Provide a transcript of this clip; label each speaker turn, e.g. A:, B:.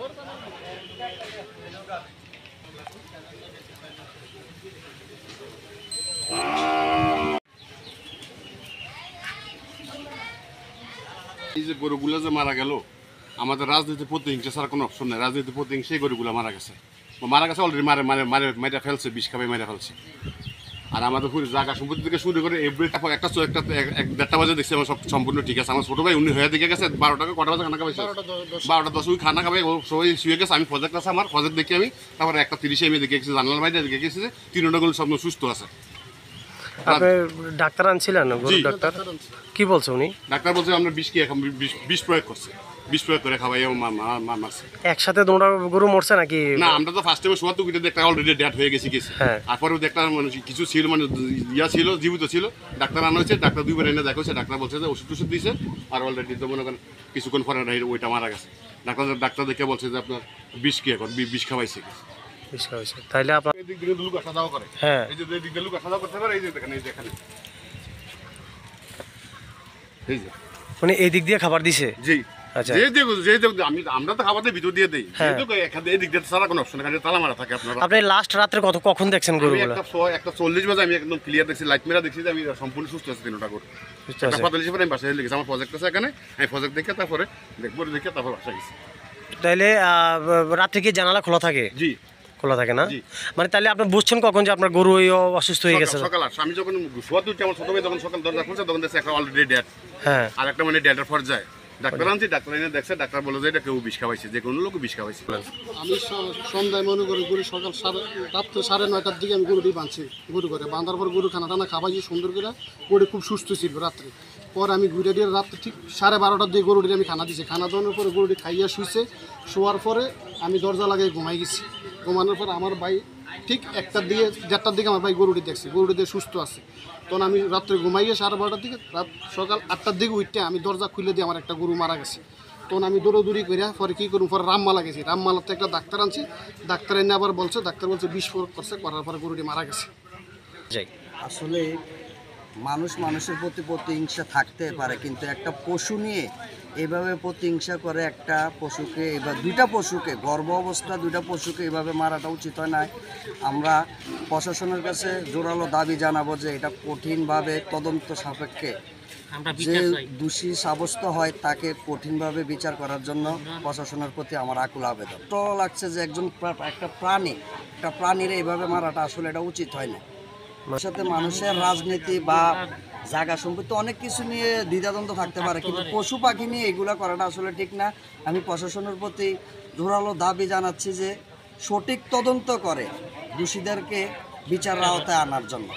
A: এই যে গরুগুলো যে মারা গেল, আমাদের রাজনীতি প্রতিহিংসা ছাড়া কোনো অপশন নেই। রাজনীতি প্রতিহিংসা এই গরুগুলো মারা গেছে অলরেডি, মারে ফেলছে, বিষ খাবে মেরে ফেলছে। আর আমাদের জায়গা সম্পত্তি থেকে শুরু করে এভরিটা একটা 1:30 বাজে দেখছি আমার সব সম্পূর্ণ ঠিক আছে। আমার ছোটো ভাই উনি হয়ে দিকে গেছে 12টাকে, কটা বাজে খানা খাবে, 12:10 ওই খানা খাবে, ও সবাই শুয়ে গেছে। আমি প্রজেক্ট আছে, আমার প্রজেক্ট দেখি আমি, তারপরে 1:30 আমি দেখে গেছি জানালার বাইরে দেখে গেছি যে 3টা গরু সব সুস্থ আছে।
B: আপনি ডাক্তার আনছিলেন? ডাক্তার কি বলছে উনি?
A: ডাক্তার বলছে আমরা বিষ প্রয়োগ করছে, বিষ প্রয়োগ করে খাওয়াই মারছে।
B: একসাথে তোমরা গরু মরছে নাকি?
A: না, আমরা তো ফার্স্ট টাইমে শোয়া তো একটা অলরেডি ডেথ হয়ে গেছে। তারপরেও একটা মানে কিছু ছিল, মানে ইয়া ছিল, জীবিত ছিল। ডাক্তার আনা হয়েছে, ডাক্তার 2বার এনে দেখা হয়েছে। ডাক্তার বলছে যে ওষুধ টষুধ দিয়েছে, আর অলরেডি তো মনে করেন কিছুক্ষণ পরে ওইটা মারা গেছে। ডাক্তার দেখে বলছে যে আপনার বিষ কি এখন বিষ খাওয়াইছে।
B: তাইলে আপনার
A: এই দিক দিয়ে লোক আসা যাওয়া করে,
B: হ্যাঁ,
A: এই যে দিক দিয়ে লোক আসা যাওয়া করতে পারে। এই যে দেখেন, এই যে এখানে, এই যে
B: মানে এই দিক দিয়ে খাবার দিছে।
A: জি,
B: আচ্ছা,
A: আমরা তো খাবার ভিতর দিয়ে দিই, এই দিক দিয়ে সারা কোনো অপশন তালা মারা থাকে।
B: আপনি লাস্ট রাত্রে কখন দেখছেন গরুগুলো?
A: 1:40 বাজে আমি একদম ক্লিয়ার দেখছি, লাইট মেরা দেখছি যে আমি সম্পূর্ণ সুস্থ আছি। 3টা গরু আমি বাসায় লেগেছি, আমার প্রজেক্ট আছে এখানে। আমি প্রজেক্ট দেখে তারপরে দেখবো, দেখে তারপর বাসায় গেছি।
B: তাইলে রাত্রে কি জানালা খোলা থাকে?
A: জি,
B: খোলা থাকে না? মানে তাহলে আপনি বুঝছেন কখন যে আপনার গরু অসুস্থ হয়ে গেছে?
A: সকাল 8। আমি যখন শোয়া তুলছি, আমার ছোট ভাই যখন সকাল দরজা খুলছে, তখন দেখছে একটা অলরেডি ডেড,
B: হ্যাঁ,
A: আর একটা মানে ডেডের পর যায়। ডাক্তার আনছি, ডাক্তার এনে দেখছে, ডাক্তার বলে যে এটা কেউ বিষ খাওয়াইছে, যে কোনো লোক বিষ খাওয়াইছে।
C: আমি সন্ধ্যায় মনে করি গরু সকাল রাত্রে 9:30টার দিকে আমি গরুটি বাঁধছি। গরু করে বাঁধার পর গরু খানা টানা খাওয়াইছি সুন্দর করে, গরু খুব সুস্থ ছিল রাত্রে। পর আমি ঘুরে দিয়ে রাত্রে ঠিক 12:30টার দিকে গরুটি আমি খানা দিয়েছি। খানা দেওয়ার পরে গরুটি খাইয়া শুয়েছে। শোয়ার পরে আমি দরজা লাগিয়ে ঘুমাই গেছি। ঘুমানোর পর আমার ভাই ঠিক 1টার দিকে 1:30টার দিকে আমার ভাই গরুটি দেখছে, গরুটি দিয়ে সুস্থ আছে। তখন আমি রাত্রে ঘুমাইয়ে 12:30টার দিকে, সকাল 8টার দিকে উঠতে আমি দরজা খুলে দিয়ে আমার একটা গরু মারা গেছে। তখন আমি দৌড়ি করে পরে কী করুন, পরে রামমালা গেছি। রামমালাতে একটা ডাক্তার আনছি, ডাক্তার এনে আবার বলছে, ডাক্তার বলছে বিষ প্রয়োগ করছে, করার পরে গরুটি মারা গেছে।
D: আসলে মানুষের প্রতি প্রতিহিংসা থাকতে পারে, কিন্তু একটা পশু নিয়ে এভাবে প্রতিহিংসা করে একটা পশুকে, এবার 2টা পশুকে, গর্ভ অবস্থা 2টা পশুকে এভাবে মারাটা উচিত হয় না। আমরা প্রশাসনের কাছে জোরালো দাবি জানাবো যে এটা কঠিনভাবে তদন্ত সাপেক্ষে, যে দোষী সাব্যস্ত হয় তাকে কঠিনভাবে বিচার করার জন্য প্রশাসনের প্রতি আমার আকুল আবেদন। তো লাগছে যে একটা প্রাণীর এইভাবে মারাটা আসলে এটা উচিত হয় না। সাথে মানুষের রাজনীতি বা জায়গা সম্পত্তি অনেক কিছু নিয়ে দ্বিধাদ্বন্দ্ব থাকতে পারে, কিন্তু পশু পাখি নিয়ে এগুলো করাটা আসলে ঠিক না। আমি প্রশাসনের প্রতি জোরালো দাবি জানাচ্ছি যে সঠিক তদন্ত করে দোষীদেরকে বিচারের আওতায় আনার জন্য।